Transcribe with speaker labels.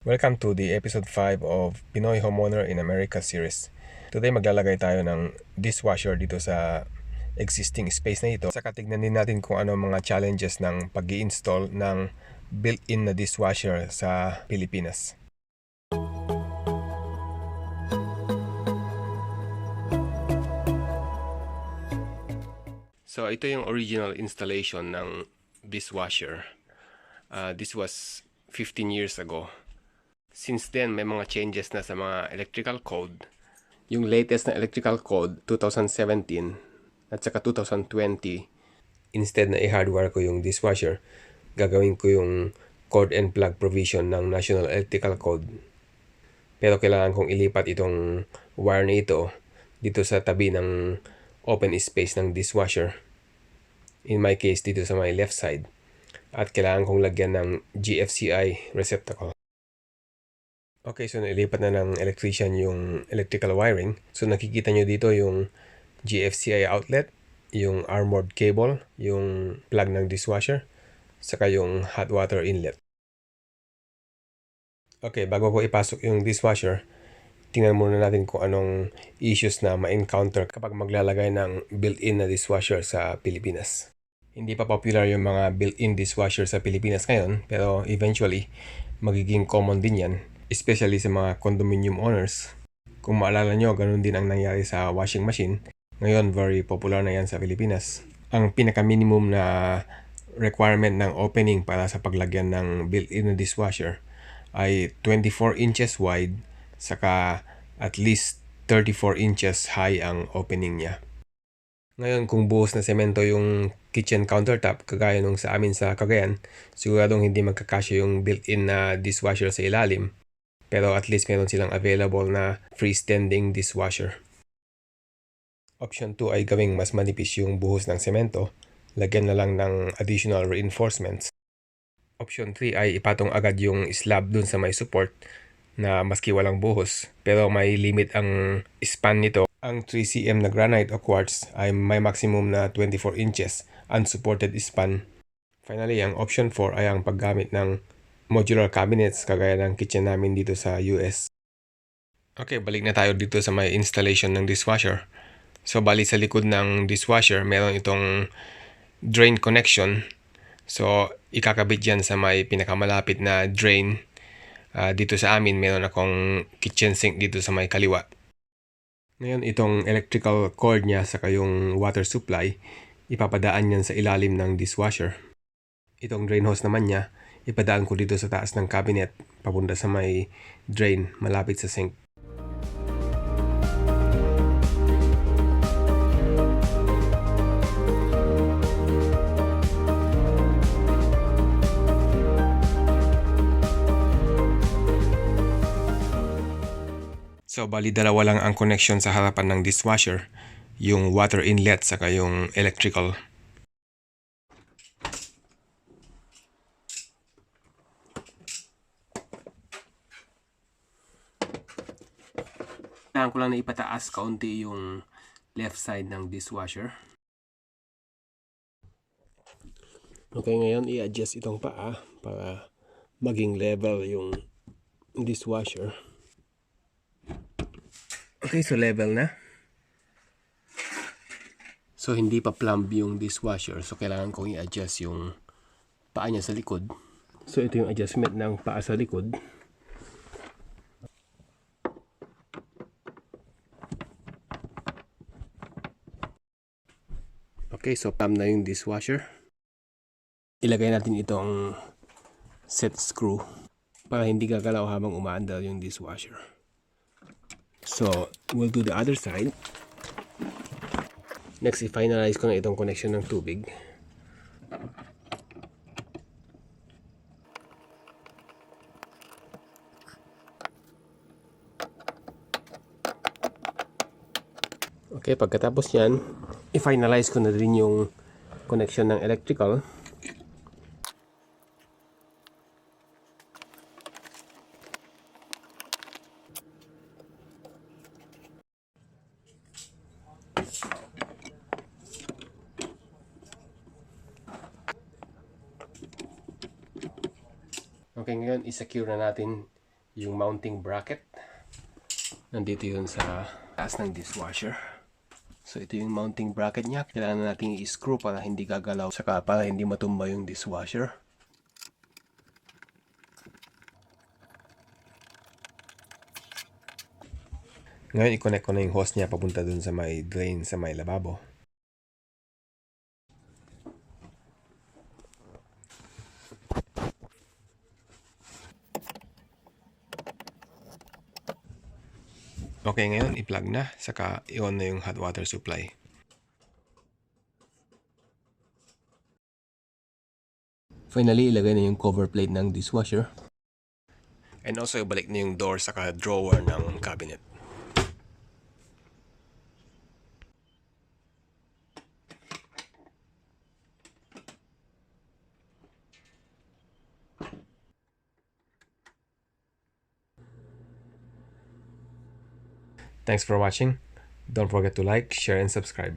Speaker 1: Welcome to the episode 5 of Pinoy Homeowner in America series. Today maglalagay tayo ng dishwasher dito sa existing space na ito. Saka tignan din natin kung ano mga challenges ng pag-i-install ng built-in na dishwasher sa Pilipinas. So ito yung original installation ng dishwasher. This was 15 years ago. Since then, may mga changes na sa mga electrical code. Yung latest na electrical code, 2017 at saka 2020, instead na i-hardwire ko yung dishwasher, gagawin ko yung cord and plug provision ng National Electrical Code. Pero kailangan kong ilipat itong wire na ito dito sa tabi ng open space ng dishwasher. In my case, dito sa my left side. At kailangan kong lagyan ng GFCI receptacle. Okay, so nailipat na ng electrician yung electrical wiring. So nakikita nyo dito yung GFCI outlet, yung armored cable, yung plug ng dishwasher, saka yung hot water inlet. Okay, bago ko ipasok yung dishwasher, tingnan muna natin kung anong issues na ma-encounter kapag maglalagay ng built-in na dishwasher sa Pilipinas. Hindi pa popular yung mga built-in dishwasher sa Pilipinas ngayon, pero eventually, magiging common din yan. Especially sa mga condominium owners. Kung maalala nyo, ganun din ang nangyari sa washing machine. Ngayon, very popular na yan sa Pilipinas. Ang pinaka-minimum na requirement ng opening para sa paglagyan ng built-in na dishwasher ay 24 inches wide, saka at least 34 inches high ang opening niya. Ngayon, kung buhos na semento yung kitchen countertop, kagaya nung sa amin sa Cagayan, siguradong hindi magkakasya yung built-in na dishwasher sa ilalim. Pero at least meron silang available na freestanding dishwasher. Option 2 ay gawing mas manipis yung buhos ng semento. Lagyan na lang ng additional reinforcements. Option 3 ay ipatong agad yung slab dun sa may support na maski walang buhos. Pero may limit ang span nito. Ang 3cm na granite o quartz ay may maximum na 24 inches unsupported span. Finally, ang option 4 ay ang paggamit ng modular cabinets kagaya ng kitchen namin dito sa US. Okay, balik na tayo dito sa may installation ng dishwasher. So, bali sa likod ng dishwasher, meron itong drain connection. So, ikakabit yan sa may pinakamalapit na drain. Dito sa amin, meron akong kitchen sink dito sa may kaliwa. Ngayon, itong electrical cord niya saka yung water supply, ipapadaan yan sa ilalim ng dishwasher. Itong drain hose naman niya, ipadaan ko dito sa taas ng cabinet papunta sa may drain malapit sa sink. So bali dalawa lang ang connection sa harapan ng dishwasher, yung water inlet saka yung electrical. Kailangan ko lang na ipataas kaunti yung left side ng dishwasher. Okay, ngayon i-adjust itong paa para maging level yung dishwasher. Okay, so level na. So hindi pa plumb yung dishwasher, so kailangan kong i-adjust yung paa niya sa likod. So ito yung adjustment ng paa sa likod. Okay, so plumb na yung dishwasher. Ilagay natin itong set screw para hindi gagalaw habang umaandar yung dishwasher. So, we'll do the other side. Next, i-finalize ko na itong connection ng tubig. Okay, pagkatapos yan, i-finalize ko na rin yung connection ng electrical. Okay, ngayon, i-secure na natin yung mounting bracket. Nandito yun sa taas ng dishwasher. So ito yung mounting bracket niya. Kailangan natin i-screw para hindi gagalaw, saka para hindi matumba yung dishwasher. Ngayon i-connect ko na yung hose niya papunta dun sa may drain sa may lababo. Okay, ngayon i-plug na, saka i-on na yung hot water supply. Finally, ilagay na yung cover plate ng dishwasher. And also, ibalik na yung door saka drawer ng cabinet. Thanks for watching. Don't forget to like, share, and subscribe.